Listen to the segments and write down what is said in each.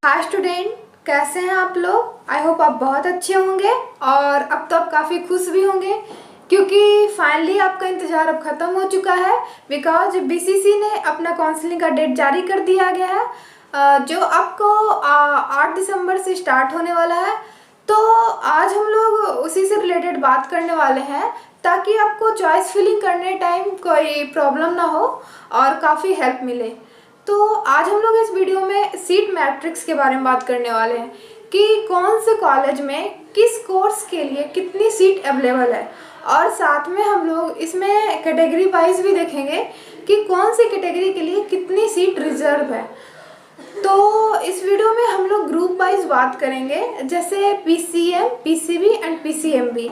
Hi student, कैसे हैं आप लोग। आई होप आप बहुत अच्छे होंगे और अब तो आप काफ़ी खुश भी होंगे क्योंकि फाइनली आपका इंतज़ार अब ख़त्म हो चुका है। बिकॉज बीसीसी ने अपना काउंसलिंग का डेट जारी कर दिया गया है जो आपको 8 दिसंबर से स्टार्ट होने वाला है। तो आज हम लोग उसी से रिलेटेड बात करने वाले हैं ताकि आपको चॉइस फिलिंग करने टाइम कोई प्रॉब्लम ना हो और काफ़ी हेल्प मिले। तो आज हम लोग इस वीडियो में सीट मैट्रिक्स के बारे में बात करने वाले हैं कि कौन से कॉलेज में किस कोर्स के लिए कितनी सीट अवेलेबल है, और साथ में हम लोग इसमें कैटेगरी वाइज भी देखेंगे कि कौन सी कैटेगरी के लिए कितनी सीट रिजर्व है। तो इस वीडियो में हम लोग ग्रुप वाइज बात करेंगे, जैसे पीसीएम, पीसीबी एंड पीसीएमबी।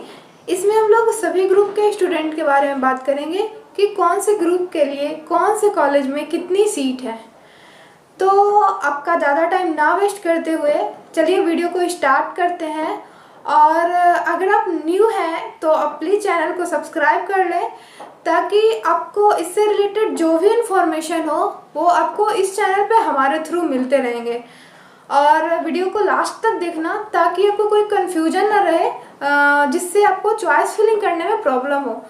इसमें हम लोग सभी ग्रुप के स्टूडेंट के बारे में बात करेंगे कि कौन से ग्रुप के लिए कौन से कॉलेज में कितनी सीट है। तो आपका ज़्यादा टाइम ना वेस्ट करते हुए चलिए वीडियो को स्टार्ट करते हैं। और अगर आप न्यू हैं तो आप प्लीज़ चैनल को सब्सक्राइब कर लें ताकि आपको इससे रिलेटेड जो भी इन्फॉर्मेशन हो वो आपको इस चैनल पे हमारे थ्रू मिलते रहेंगे। और वीडियो को लास्ट तक देखना ताकि आपको कोई कन्फ्यूजन ना रहे जिससे आपको चॉइस फिलिंग करने में प्रॉब्लम हो।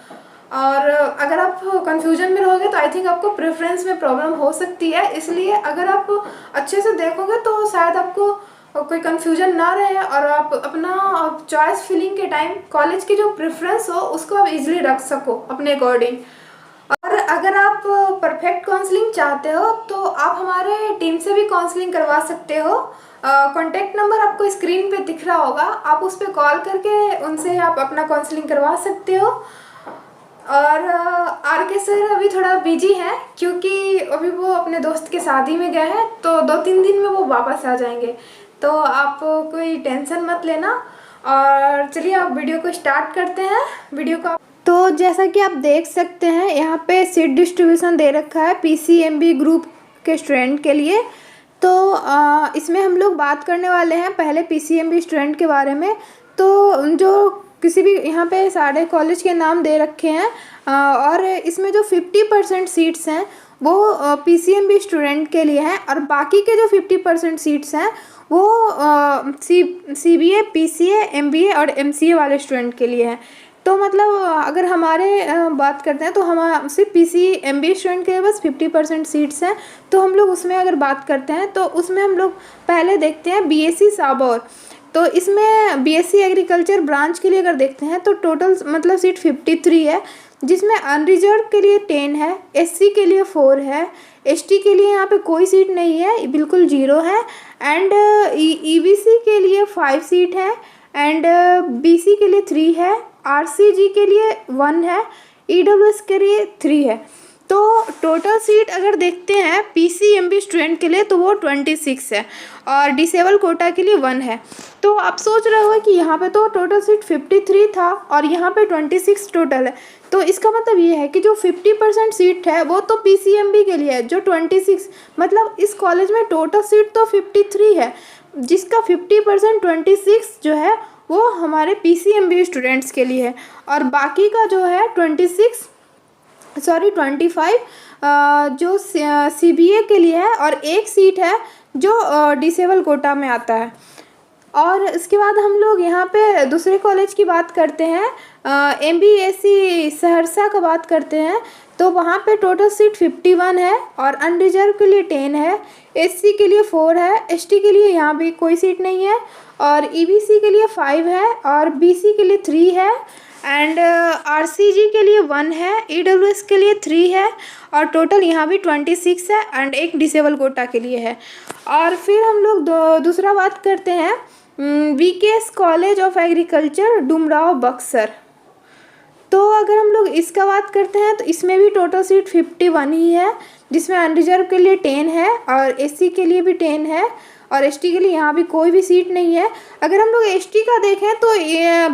और अगर आप कंफ्यूजन में रहोगे तो आई थिंक आपको प्रेफरेंस में प्रॉब्लम हो सकती है, इसलिए अगर आप अच्छे से देखोगे तो शायद आपको कोई कंफ्यूजन ना रहे और आप अपना चॉइस फिलिंग के टाइम कॉलेज की जो प्रेफरेंस हो उसको आप इजीली रख सको अपने अकॉर्डिंग। और अगर आप परफेक्ट काउंसलिंग चाहते हो तो आप हमारे टीम से भी काउंसलिंग करवा सकते हो। कॉन्टैक्ट नंबर आपको स्क्रीन पे दिख रहा होगा, आप उस पर कॉल करके उनसे आप अपना काउंसलिंग करवा सकते हो। और आर के सर अभी थोड़ा बिजी हैं क्योंकि अभी वो अपने दोस्त के शादी में गए हैं, तो 2-3 दिन में वो वापस आ जाएंगे। तो आप कोई टेंशन मत लेना। और चलिए आप वीडियो को स्टार्ट करते हैं। वीडियो को तो जैसा कि आप देख सकते हैं यहाँ पे सीट डिस्ट्रीब्यूशन दे रखा है पीसीएमबी ग्रुप के स्टूडेंट के लिए। तो इसमें हम लोग बात करने वाले हैं पहले पीसीएमबी स्टूडेंट के बारे में। तो जो किसी भी यहाँ पे सारे कॉलेज के नाम दे रखे हैं और इसमें जो 50% सीट्स हैं वो पीसीएमबी स्टूडेंट के लिए हैं, और बाकी के जो 50% सीट्स हैं वो सीबीए, पीसीए, एमबीए और एमसीए वाले स्टूडेंट के लिए हैं। तो मतलब अगर हमारे बात करते हैं तो हम सिर्फ पीसीएमबी स्टूडेंट के लिए बस 50% सीट्स हैं। तो हम लोग उसमें अगर बात करते हैं तो उसमें हम लोग पहले देखते हैं बीएससी साबौर। तो इसमें बीएससी एग्रीकल्चर ब्रांच के लिए अगर देखते हैं तो टोटल मतलब सीट 53 है, जिसमें अनरिजर्व के लिए 10 है, एससी के लिए 4 है, एसटी के लिए यहाँ पे कोई सीट नहीं है, बिल्कुल 0 है, एंड ईबीसी के लिए 5 सीट है, एंड बीसी के लिए 3 है, आरसीजी के लिए 1 है, ईडब्ल्यूएस के लिए 3 है। तो टोटल सीट अगर देखते हैं पीसीएमबी स्टूडेंट के लिए तो वो 26 है और डिसेबल कोटा के लिए 1 है। तो आप सोच रहे हो कि यहाँ पे तो टोटल सीट 53 था और यहाँ पे 26 टोटल है। तो इसका मतलब ये है कि जो 50% सीट है वो तो पीसीएमबी के लिए है, जो 26 मतलब इस कॉलेज में टोटल सीट तो 53 है, जिसका 50% 26 जो है वो हमारे पीसीएमबी स्टूडेंट्स के लिए है, और बाकी का जो है 25 जो सीबीए के लिए है, और 1 सीट है जो डिसेबल कोटा में आता है। और इसके बाद हम लोग यहाँ पे दूसरे कॉलेज की बात करते हैं, एमबीएससी सहरसा का बात करते हैं। तो वहाँ पे टोटल सीट 51 है और अनरिजर्व के लिए 10 है, एससी के लिए 4 है, एसटी के लिए यहाँ भी कोई सीट नहीं है, और ईबीसी के लिए 5 है, और बीसी के लिए 3 है, एंड आरसीजी के लिए 1 है, ईडब्ल्यूएस के लिए 3 है, और टोटल यहाँ भी 26 है, एंड 1 डिसेबल कोटा के लिए है। और फिर हम लोग दूसरा बात करते हैं VKS college of agriculture Dumraon Buxar. तो अगर हम लोग इसका बात करते हैं तो इसमें भी टोटल सीट 51 ही है, जिसमें अनरिजर्व के लिए 10 है और एससी के लिए भी 10 है, और एसटी के लिए यहाँ भी कोई भी सीट नहीं है। अगर हम लोग एसटी का देखें तो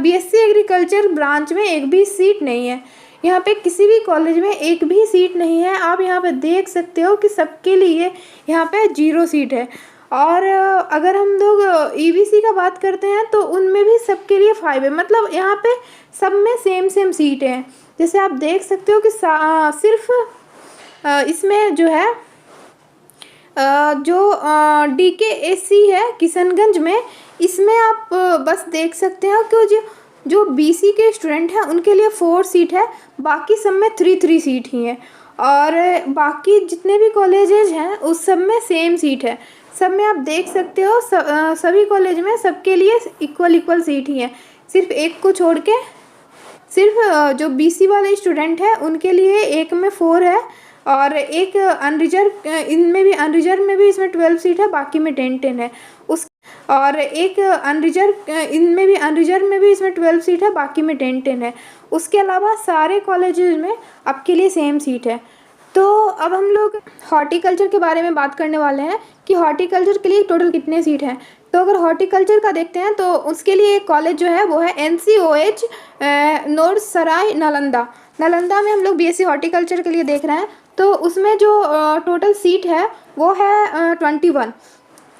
बीएससी एग्रीकल्चर ब्रांच में एक भी सीट नहीं है, यहाँ पे किसी भी कॉलेज में एक भी सीट नहीं है। आप यहाँ पे देख सकते हो कि सबके लिए यहाँ पे 0 सीट है। और अगर हम लोग ईबीसी का बात करते हैं तो उनमें भी सबके लिए 5 है, मतलब यहाँ पे सब में सेम सीट है। जैसे आप देख सकते हो कि सिर्फ इसमें जो है जो DKSC है किशनगंज में, इसमें आप बस देख सकते हो कि जो BC के स्टूडेंट हैं उनके लिए 4 सीट है, बाकी सब में 3 सीट ही है। और बाकी जितने भी कॉलेजेज हैं उस सब में सेम सीट है। सब में आप देख सकते हो सभी कॉलेज में सबके लिए इक्वल सीट ही है। सिर्फ एक को छोड़ के, सिर्फ जो BC वाले स्टूडेंट है उनके लिए एक में 4 है और एक अनरिजर्व, इनमें भी अनरिजर्व में भी इसमें 12 सीट है, बाकी में 10 है। उस और एक अनरिजर्व, इनमें भी अनरिजर्व में भी इसमें 12 सीट है, बाकी में 10 है। उसके अलावा सारे कॉलेजेस में आपके लिए सेम सीट है। तो अब हम लोग हॉर्टिकल्चर के बारे में बात करने वाले हैं कि हॉर्टिकल्चर के लिए टोटल कितने सीट हैं। तो अगर हॉर्टिकल्चर का देखते हैं तो उसके लिए एक कॉलेज जो है वो है NCOH नोरसराय नालंदा में हम लोग BSc हॉर्टिकल्चर के लिए देख रहे हैं। तो उसमें जो टोटल सीट है वो है 21।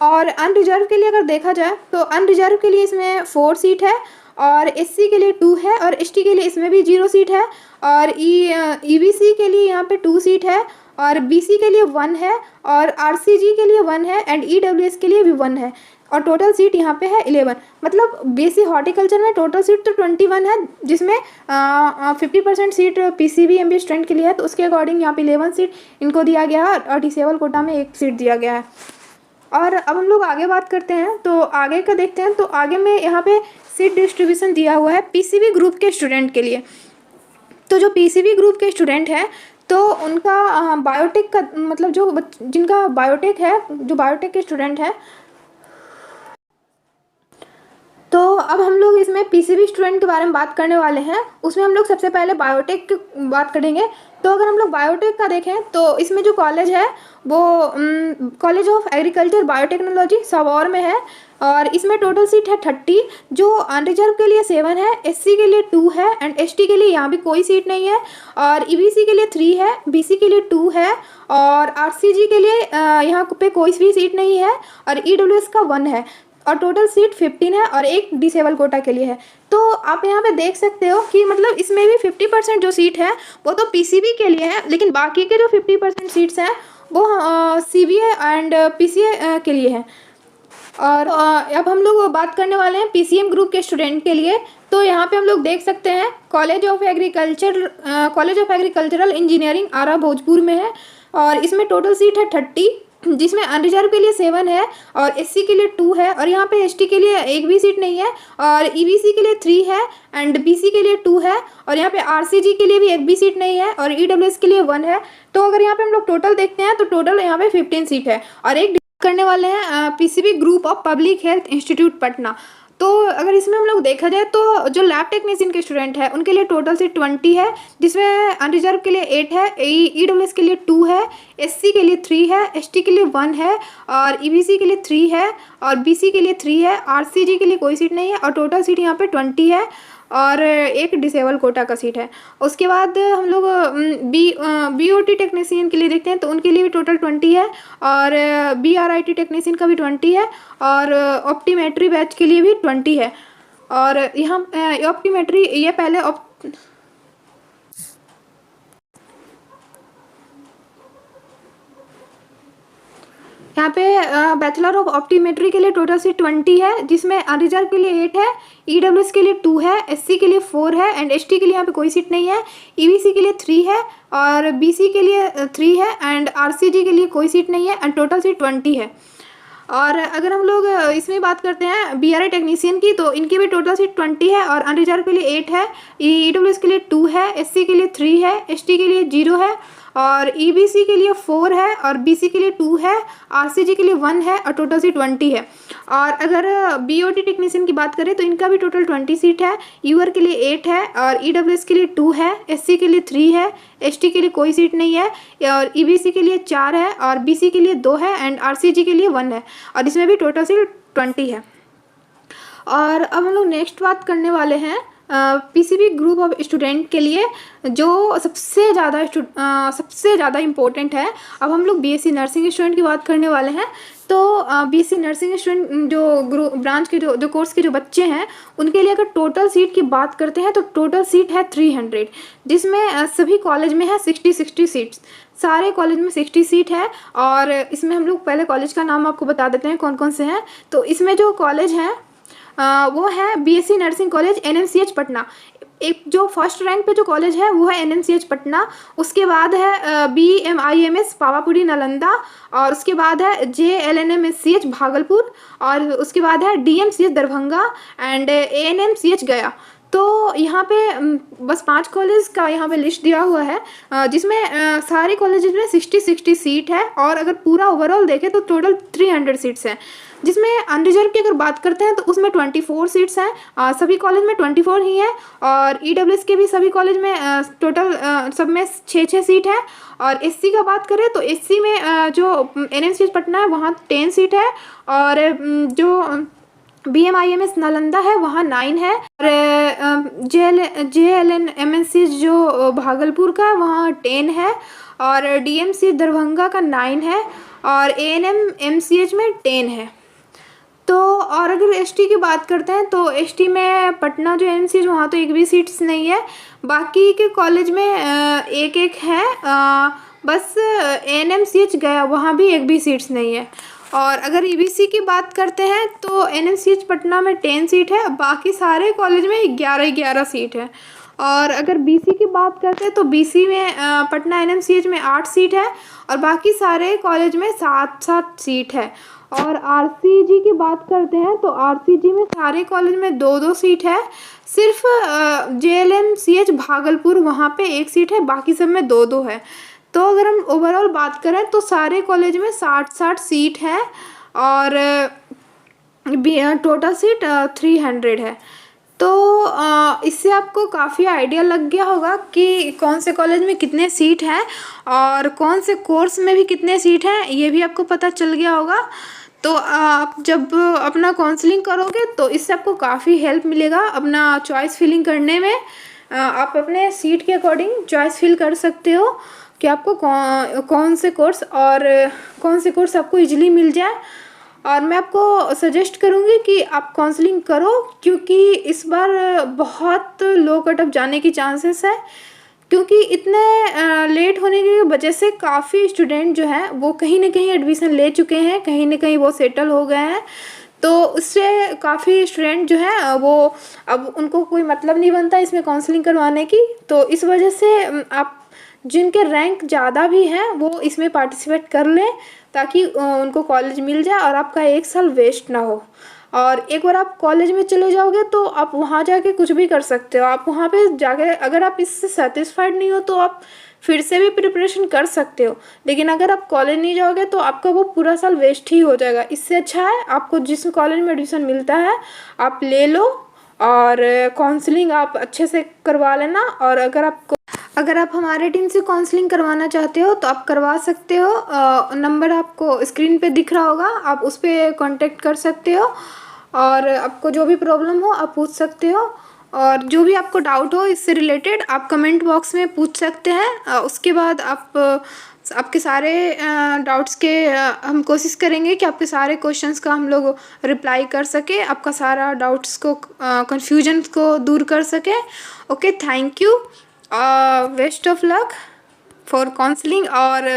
और अनरिजर्व के लिए अगर देखा जाए तो अनरिजर्व के लिए इसमें 4 सीट है और SC के लिए 2 है और ST के लिए इसमें भी 0 सीट है और EBC के लिए यहाँ पे 2 सीट है और BC के लिए 1 है और RCG के लिए 1 है एंड EWS के लिए भी 1 है और टोटल सीट यहाँ पे है 11। मतलब BSc हॉर्टिकल्चर में टोटल सीट तो 21 है, जिसमें 50% सीट PCB MBA स्टूडेंट के लिए है। तो उसके अकॉर्डिंग यहाँ पे 11 सीट इनको दिया गया है और डिसेबल कोटा में 1 सीट दिया गया है। और अब हम लोग आगे बात करते हैं तो आगे का देखते हैं। तो आगे में यहाँ पे सीट डिस्ट्रीब्यूशन दिया हुआ है PCB ग्रुप के स्टूडेंट के लिए। तो जो PCB ग्रुप के स्टूडेंट है तो उनका बायोटेक का मतलब जो जिनका बायोटेक है, जो बायोटेक के स्टूडेंट है, तो अब हम लोग इसमें PCB स्टूडेंट के बारे में बात करने वाले हैं। उसमें हम लोग सबसे पहले बायोटेक की बात करेंगे। तो अगर हम लोग बायोटेक का देखें तो इसमें जो कॉलेज है वो college of agriculture biotechnology Sabour में है और इसमें टोटल सीट है 30। जो अनरिजर्व के लिए 7 है, SC के लिए 2 है एंड ST के लिए यहाँ भी कोई सीट नहीं है और EBC के लिए 3 है, BC के लिए 2 है और RCG के लिए यहाँ पे कोई भी सीट नहीं है और EWS का 1 है और टोटल सीट 15 है और एक डिसेबल कोटा के लिए है। तो आप यहाँ पे देख सकते हो कि मतलब इसमें भी 50% जो सीट है वो तो PCB के लिए है, लेकिन बाकी के जो 50% सीट्स हैं वो CBA एंड PCA के लिए है। और अब हम लोग बात करने वाले हैं PCM ग्रुप के स्टूडेंट के लिए। तो यहाँ पे हम लोग देख सकते हैं कॉलेज ऑफ एग्रीकल्चरल इंजीनियरिंग आरा भोजपुर में है और इसमें टोटल सीट है 30, जिसमें अनरिजर्व के लिए 7 है और SC के लिए 2 है और यहाँ पे ST के लिए एक भी सीट नहीं है और EBC के लिए 3 है एंड BC के लिए 2 है और यहाँ पे RCG के लिए भी एक भी सीट नहीं है और EWS के लिए 1 है। तो अगर यहाँ पे हम लोग टोटल देखते हैं तो टोटल यहाँ पे 15 सीट है और एक करने वाले हैं PCB group of public health institute Patna. तो अगर इसमें हम लोग देखा जाए तो जो लैब टेक्नीशियन के स्टूडेंट है उनके लिए टोटल सीट 20 है, जिसमें अनरिजर्व के लिए 8 है, EWS के लिए 2 है, SC के लिए 3 है, ST के लिए 1 है और EBC के लिए 3 है और BC के लिए 3 है, RCG के लिए कोई सीट नहीं है और टोटल सीट यहाँ पे 20 है और एक डिसेबल कोटा का सीट है। उसके बाद हम लोग BOT टेक्नीशियन के लिए देखते हैं तो उनके लिए भी टोटल 20 है और BRIT टेक्नीशियन का भी 20 है और ऑप्टीमेट्री बैच के लिए भी 20 है। और यहाँ ऑप्टीमेट्री ये पहले यहाँ पे बैचलर ऑफ ऑप्टीमेट्री के लिए टोटल सीट 20 है, जिसमें अनरिजर्व के लिए 8 है, EWS के लिए 2 है, SC के लिए 4 है एंड ST के लिए यहाँ पे कोई सीट नहीं है, EBC के लिए 3 है और BC के लिए 3 है एंड RCG के लिए कोई सीट नहीं है एंड टोटल सीट 20 है। और अगर हम लोग इसमें बात करते हैं BRI टेक्नीशियन की तो इनकी भी टोटल सीट 20 है और अनरिजर्व के लिए 8 है, EWS के लिए 2 है, SC के लिए 3 है, ST के लिए 0 है और EBC के लिए 4 है और BC के लिए 2 है, RCG के लिए 1 है और टोटल सीट 20 है। और अगर BOT टेक्नीशियन की बात करें तो इनका भी टोटल 20 सीट है, UR के लिए 8 है और EWS के लिए 2 है, SC के लिए 3 है, ST के लिए कोई सीट नहीं है और EBC के लिए 4 है और BC के लिए 2 है एंड RCG के लिए 1 है और इसमें भी टोटल सीट 20 है। और अब हम लोग नेक्स्ट बात करने वाले हैं PCB ग्रुप ऑफ स्टूडेंट के लिए जो सबसे ज़्यादा इम्पोर्टेंट है। अब हम लोग BSc नर्सिंग स्टूडेंट की बात करने वाले हैं। तो BSc नर्सिंग स्टूडेंट जो ब्रांच के जो कोर्स के जो बच्चे हैं उनके लिए अगर टोटल सीट की बात करते हैं तो टोटल सीट है 300, जिसमें सभी कॉलेज में है 60 सीट्स। सारे कॉलेज में 60 सीट है। और इसमें हम लोग पहले कॉलेज का नाम आपको बता देते हैं कौन कौन से हैं। तो इसमें जो कॉलेज हैं वो है BSc nursing college NMCH Patna. एक जो फर्स्ट रैंक पे जो कॉलेज है वो है एनएमसीएच पटना। उसके बाद है बीएमआईएमएस पावापुरी नालंदा। और उसके बाद है जेएलएनएमसीएच भागलपुर। और उसके बाद है डीएमसीएच दरभंगा एंड एएनएमसीएच गया। तो यहाँ पे बस 5 कॉलेज का यहाँ पे लिस्ट दिया हुआ है, जिसमें सारे कॉलेजेस में 60 सीट है। और अगर पूरा ओवरऑल देखें तो टोटल 300 सीट्स हैं। जिसमें अनरिजर्व की अगर बात करते हैं तो उसमें 24 सीट्स हैं। सभी कॉलेज में 24 ही हैं। और ईडब्ल्यूएस के भी सभी कॉलेज में टोटल सब में 6 सीट है। और एससी का बात करें तो एससी में जो एनएमसीएच पटना है वहाँ 10 सीट है। और जो बीएमआईएमएस नालंदा है वहाँ 9 है। और जेएलएनएमएससी जो भागलपुर का वहाँ 10 है। और डीएमसीएच दरभंगा का 9 है। और एएनएमएमसीएच में 10 है। तो और अगर एसटी की बात करते हैं तो एसटी में पटना जो एनएमसीएच वहाँ तो एक भी सीट्स नहीं है। बाकी के कॉलेज में एक एक है। बस एएनएमसीएच गया वहाँ भी एक भी सीट्स नहीं है। और अगर ईबीसी की बात करते हैं तो एनएमसीएच पटना में 10 सीट है। बाकी सारे कॉलेज में 11 सीट है। और अगर बीसी की बात करते हैं तो बीसी में पटना एनएमसीएच में 8 सीट है। और बाकी सारे कॉलेज में 7 सीट है। और आरसीजी की बात करते हैं तो आरसीजी में सारे कॉलेज में 2 सीट है। सिर्फ जेएलएमसीएच भागलपुर वहाँ पे 1 सीट है, बाकी सब में 2 है। तो अगर हम ओवरऑल बात करें तो सारे कॉलेज में 60 सीट है। और टोटल सीट 300 है। तो इससे आपको काफ़ी आइडिया लग गया होगा कि कौन से कॉलेज में कितने सीट हैं और कौन से कोर्स में भी कितने सीट हैं, ये भी आपको पता चल गया होगा। तो आप जब अपना काउंसलिंग करोगे तो इससे आपको काफ़ी हेल्प मिलेगा अपना चॉइस फिलिंग करने में। आप अपने सीट के अकॉर्डिंग चॉइस फिल कर सकते हो कि आपको कौन से कोर्स और कौन से कोर्स आपको इजीली मिल जाए। और मैं आपको सजेस्ट करूँगी कि आप काउंसलिंग करो, क्योंकि इस बार बहुत लो कट ऑफ जाने की चांसेस है। क्योंकि इतने लेट होने की वजह से काफ़ी स्टूडेंट जो हैं वो कहीं ना कहीं एडमिशन ले चुके हैं, कहीं ना कहीं वो सेटल हो गए हैं। तो उससे काफ़ी स्टूडेंट जो है वो अब उनको कोई मतलब नहीं बनता इसमें काउंसलिंग करवाने की। तो इस वजह से आप जिनके रैंक ज़्यादा भी हैं वो इसमें पार्टिसिपेट कर लें, ताकि उनको कॉलेज मिल जाए और आपका 1 साल वेस्ट ना हो। और एक बार आप कॉलेज में चले जाओगे तो आप वहाँ जाके कुछ भी कर सकते हो। आप वहाँ पे जाके अगर आप इससे सेटिस्फाइड नहीं हो तो आप फिर से भी प्रिपरेशन कर सकते हो। लेकिन अगर आप कॉलेज नहीं जाओगे तो आपका वो पूरा साल वेस्ट ही हो जाएगा। इससे अच्छा है आपको जिस कॉलेज में एडमिशन मिलता है आप ले लो और काउंसलिंग आप अच्छे से करवा लेना। और अगर आप हमारे टीम से काउंसलिंग करवाना चाहते हो तो आप करवा सकते हो। नंबर आपको स्क्रीन पे दिख रहा होगा, आप उस पर कॉन्टेक्ट कर सकते हो और आपको जो भी प्रॉब्लम हो आप पूछ सकते हो। और जो भी आपको डाउट हो इससे रिलेटेड आप कमेंट बॉक्स में पूछ सकते हैं। उसके बाद आपके सारे डाउट्स के हम कोशिश करेंगे कि आपके सारे क्वेश्चंस का हम लोग रिप्लाई कर सके, आपका सारा डाउट्स को कन्फ्यूजन को दूर कर सके। Okay, thank you. Best of luck for counselling और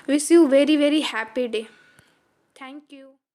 wish you very very happy day. Thank you.